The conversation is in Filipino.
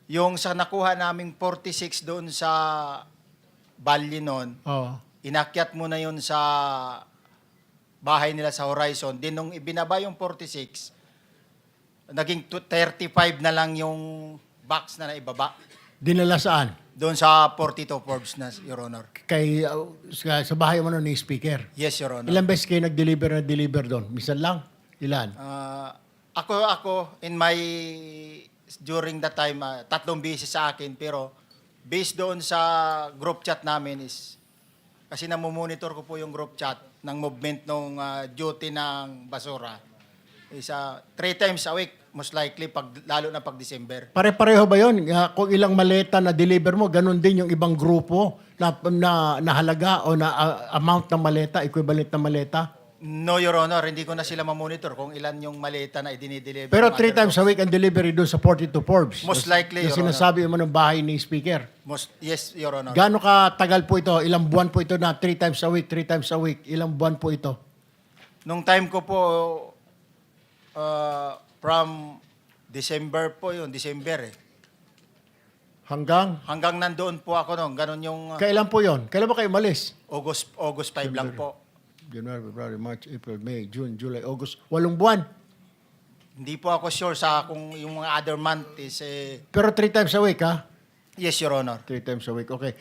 Yung sa nakuha naming 46 doon sa Balye noon, Oo. inakyat mo na yun sa bahay nila sa Horizon. Din nung ibinaba yung 46, naging 35 na lang yung box na naibaba. Dinala saan? Doon sa 42 Forbes na, Your Honor. Kay, sa bahay mo ni speaker. Yes, Your Honor. Ilang beses kayo nag-deliver doon? Minsan lang? Ilan? Ako, during that time, 3 beses sa akin, pero based doon sa group chat namin is, kasi namumonitor ko po yung group chat ng movement ng duty ng basura, is 3 times a week, most likely, lalo na pag December. Pare-pareho ba yun? Kung ilang maleta na deliver mo, ganun din yung ibang grupo na halaga o na amount ng maleta, equivalent ng maleta? No, Your Honor, hindi ko na sila mamonitor kung ilan yung maleta na idinideliver. Pero ng 3 other times a week ang delivery doon sa 42 Forbes. Most likely, Yung Your Honor. sinasabi mo ng bahay ni speaker. Yes, Your Honor. Gaano ka tagal po ito? Ilang buwan po ito na 3 times a week, 3 times a week? Ilang buwan po ito? Nung time ko po, from December po yun, December eh. Hanggang? Hanggang nandoon po ako noon, ganun yung Kailan po yon? Kailan ba kayo malis? August 5 lang po. January, February, March, April, May, June, July, August. 8 buwan. Hindi po ako sure sa kung yung mga other month is Pero 3 times a week, ha? yes, Your Honor. 3 times a week, okay.